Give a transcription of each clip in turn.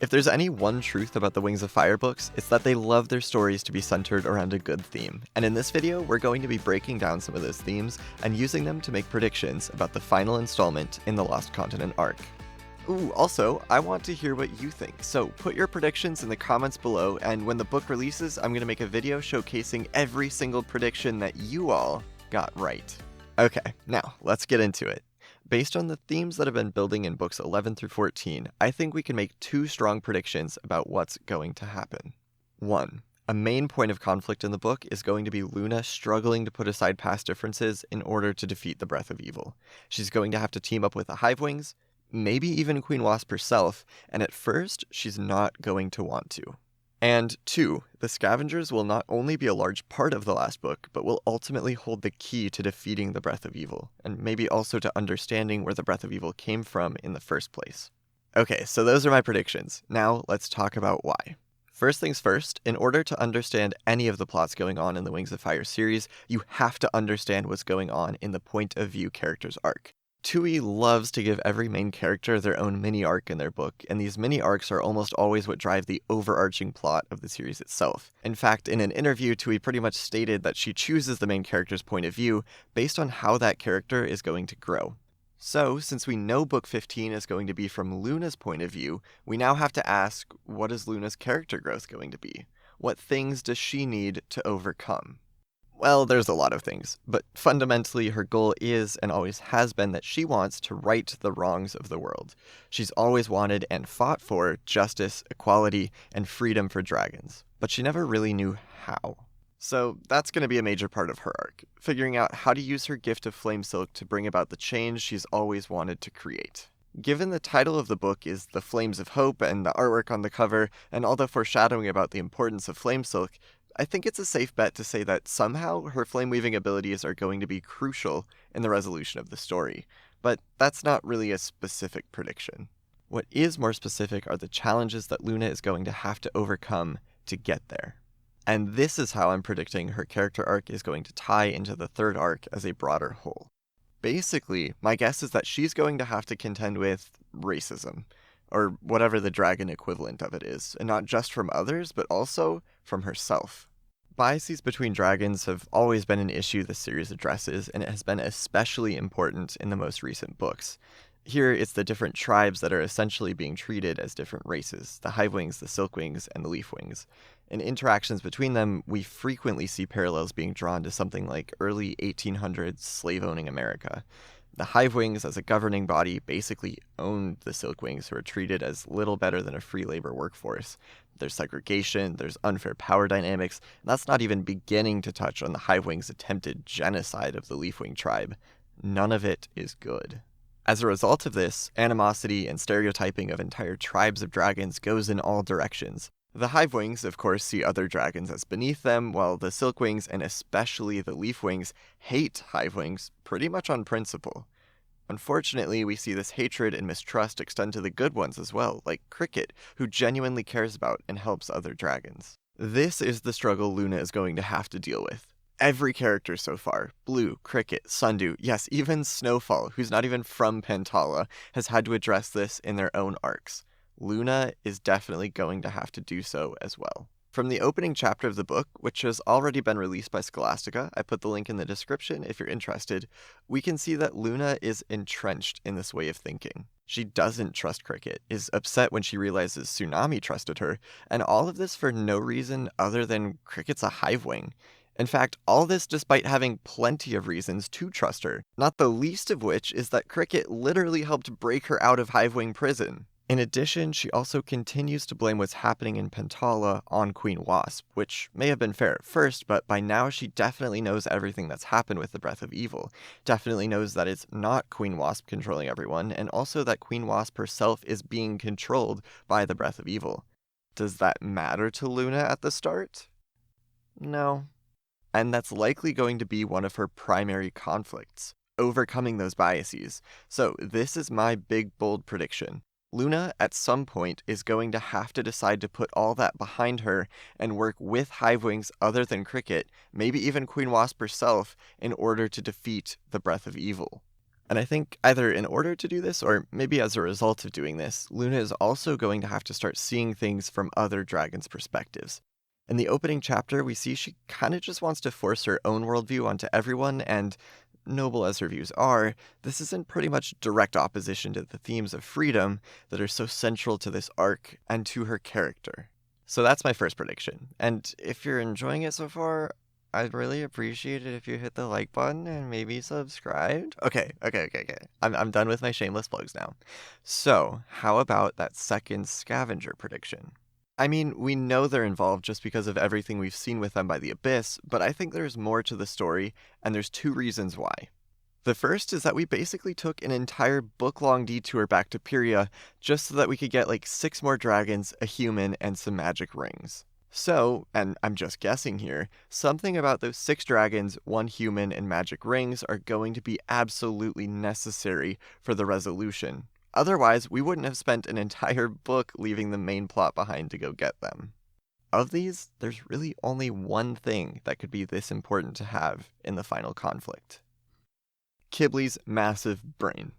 If there's any one truth about the Wings of Fire books, it's that they love their stories to be centered around a good theme. And in this video, we're going to be breaking down some of those themes and using them to make predictions about the final installment in the Lost Continent arc. Ooh, also, I want to hear what you think, so put your predictions in the comments below, and when the book releases, I'm going to make a video showcasing every single prediction that you all got right. Okay, now, let's get into it. Based on the themes that have been building in books 11 through 14, I think we can make two strong predictions about what's going to happen. 1. A main point of conflict in the book is going to be Luna struggling to put aside past differences in order to defeat the Breath of Evil. She's going to have to team up with the Hivewings, maybe even Queen Wasp herself, and at first, she's not going to want to. And 2, the Scavengers will not only be a large part of the last book, but will ultimately hold the key to defeating the Breath of Evil, and maybe also to understanding where the Breath of Evil came from in the first place. Okay, so those are my predictions. Now, let's talk about why. First things first, in order to understand any of the plots going on in the Wings of Fire series, you have to understand what's going on in the point of view character's arc. Tui loves to give every main character their own mini-arc in their book, and these mini-arcs are almost always what drive the overarching plot of the series itself. In fact, in an interview, Tui pretty much stated that she chooses the main character's point of view based on how that character is going to grow. So, since we know Book 15 is going to be from Luna's point of view, we now have to ask, what is Luna's character growth going to be? What things does she need to overcome? Well, there's a lot of things, but fundamentally her goal is and always has been that she wants to right the wrongs of the world. She's always wanted and fought for justice, equality, and freedom for dragons, but she never really knew how. So that's going to be a major part of her arc, figuring out how to use her gift of flame silk to bring about the change she's always wanted to create. Given the title of the book is The Flames of Hope and the artwork on the cover, and all the foreshadowing about the importance of flame silk, I think it's a safe bet to say that somehow her flame-weaving abilities are going to be crucial in the resolution of the story, but that's not really a specific prediction. What is more specific are the challenges that Luna is going to have to overcome to get there. And this is how I'm predicting her character arc is going to tie into the third arc as a broader whole. Basically, my guess is that she's going to have to contend with racism, or whatever the dragon equivalent of it is, and not just from others, but also from herself. Biases between dragons have always been an issue this series addresses, and it has been especially important in the most recent books. Here, it's the different tribes that are essentially being treated as different races, the Hivewings, the Silkwings, and the Leafwings. In interactions between them, we frequently see parallels being drawn to something like early 1800s slave-owning America. The Hivewings, as a governing body, basically owned the Silkwings, who are treated as little better than a free labor workforce. There's segregation, there's unfair power dynamics, and that's not even beginning to touch on the Hivewings' attempted genocide of the Leafwing tribe. None of it is good. As a result of this, animosity and stereotyping of entire tribes of dragons goes in all directions. The Hivewings, of course, see other dragons as beneath them, while the Silkwings, and especially the Leafwings, hate Hivewings pretty much on principle. Unfortunately, we see this hatred and mistrust extend to the good ones as well, like Cricket, who genuinely cares about and helps other dragons. This is the struggle Luna is going to have to deal with. Every character so far, Blue, Cricket, Sundew, yes, even Snowfall, who's not even from Pentala, has had to address this in their own arcs. Luna is definitely going to have to do so as well. From the opening chapter of the book, which has already been released by Scholastica, I put the link in the description if you're interested, we can see that Luna is entrenched in this way of thinking. She doesn't trust Cricket, is upset when she realizes Tsunami trusted her, and all of this for no reason other than Cricket's a Hivewing. In fact, all this despite having plenty of reasons to trust her, not the least of which is that Cricket literally helped break her out of Hivewing prison. In addition, she also continues to blame what's happening in Pentala on Queen Wasp, which may have been fair at first, but by now she definitely knows everything that's happened with the Breath of Evil, definitely knows that it's not Queen Wasp controlling everyone, and also that Queen Wasp herself is being controlled by the Breath of Evil. Does that matter to Luna at the start? No. And that's likely going to be one of her primary conflicts, overcoming those biases. So this is my big, bold prediction. Luna, at some point, is going to have to decide to put all that behind her and work with Hivewings other than Cricket, maybe even Queen Wasp herself, in order to defeat the Breath of Evil. And I think either in order to do this, or maybe as a result of doing this, Luna is also going to have to start seeing things from other dragons' perspectives. In the opening chapter, we see she kind of just wants to force her own worldview onto everyone, and noble as her views are, this is in pretty much direct opposition to the themes of freedom that are so central to this arc and to her character. So that's my first prediction, and if you're enjoying it so far, I'd really appreciate it if you hit the like button and maybe subscribed. Okay. I'm done with my shameless plugs now. So, how about that second scavenger prediction? I mean, we know they're involved just because of everything we've seen with them by the Abyss, but I think there's more to the story, and there's 2 reasons why. The first is that we basically took an entire book-long detour back to Pyria just so that we could get like 6 more dragons, a human, and some magic rings. So, and I'm just guessing here, something about those 6 dragons, 1 human, and magic rings are going to be absolutely necessary for the resolution. Otherwise, we wouldn't have spent an entire book leaving the main plot behind to go get them. Of these, there's really only one thing that could be this important to have in the final conflict. Qibli's massive brain.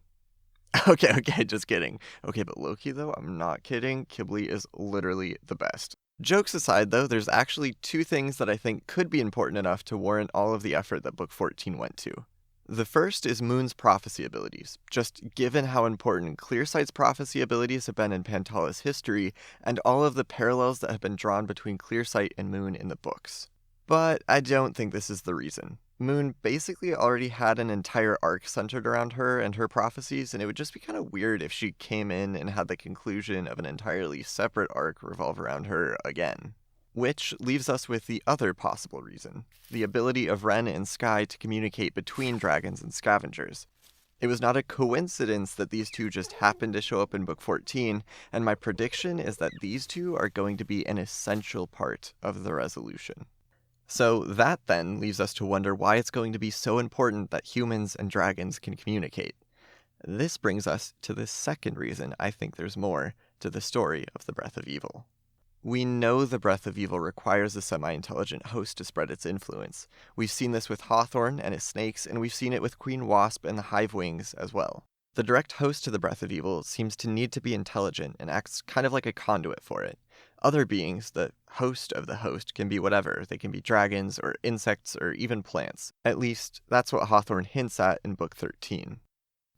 Okay, just kidding. Okay, but low-key though, I'm not kidding. Qibli is literally the best. Jokes aside though, there's actually 2 things that I think could be important enough to warrant all of the effort that Book 14 went to. The first is Moon's prophecy abilities, just given how important Clearsight's prophecy abilities have been in Pantala's history, and all of the parallels that have been drawn between Clearsight and Moon in the books. But I don't think this is the reason. Moon basically already had an entire arc centered around her and her prophecies, and it would just be kind of weird if she came in and had the conclusion of an entirely separate arc revolve around her again. Which leaves us with the other possible reason, the ability of Ren and Sky to communicate between dragons and scavengers. It was not a coincidence that these 2 just happened to show up in Book 14, and my prediction is that these 2 are going to be an essential part of the resolution. So that then leaves us to wonder why it's going to be so important that humans and dragons can communicate. This brings us to the second reason I think there's more to the story of the Breath of Evil. We know the Breath of Evil requires a semi-intelligent host to spread its influence. We've seen this with Hawthorne and his snakes, and we've seen it with Queen Wasp and the Hive Wings as well. The direct host to the Breath of Evil seems to need to be intelligent and acts kind of like a conduit for it. Other beings, the host of the host, can be whatever. They can be dragons or insects or even plants. At least, that's what Hawthorne hints at in Book 13.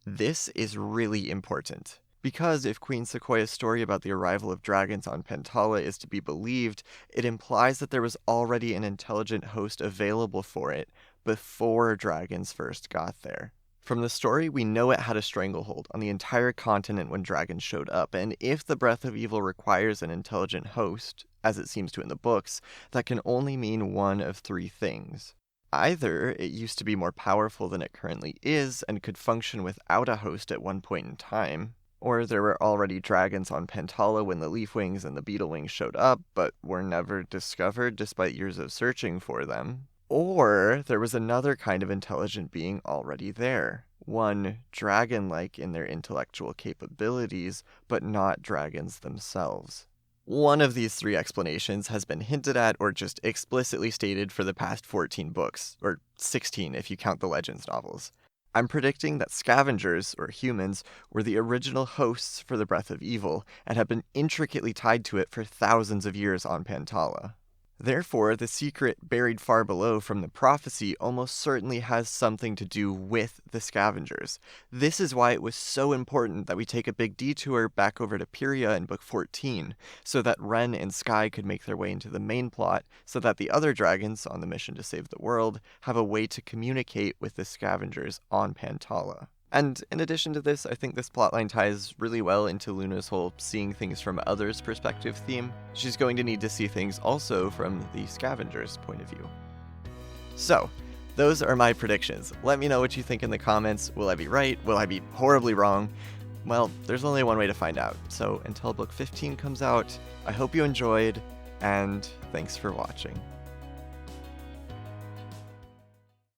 This is really important, because if Queen Sequoia's story about the arrival of dragons on Pantala is to be believed, it implies that there was already an intelligent host available for it before dragons first got there. From the story, we know it had a stranglehold on the entire continent when dragons showed up, and if the Breath of Evil requires an intelligent host, as it seems to in the books, that can only mean one of 3 things. Either it used to be more powerful than it currently is and could function without a host at one point in time, or there were already dragons on Pantala when the Leafwings and the Beetlewings showed up, but were never discovered despite years of searching for them. Or there was another kind of intelligent being already there, one dragon-like in their intellectual capabilities, but not dragons themselves. One of these 3 explanations has been hinted at or just explicitly stated for the past 14 books, or 16 if you count the Legends novels. I'm predicting that scavengers, or humans, were the original hosts for the Breath of Evil, and have been intricately tied to it for thousands of years on Pantala. Therefore, the secret buried far below from the prophecy almost certainly has something to do with the scavengers. This is why it was so important that we take a big detour back over to Pyria in Book 14, so that Ren and Sky could make their way into the main plot, so that the other dragons on the mission to save the world have a way to communicate with the scavengers on Pantala. And in addition to this, I think this plotline ties really well into Luna's whole seeing things from others' perspective theme. She's going to need to see things also from the scavengers' point of view. So, those are my predictions. Let me know what you think in the comments. Will I be right? Will I be horribly wrong? Well, there's only one way to find out. So until Book 15 comes out, I hope you enjoyed, and thanks for watching.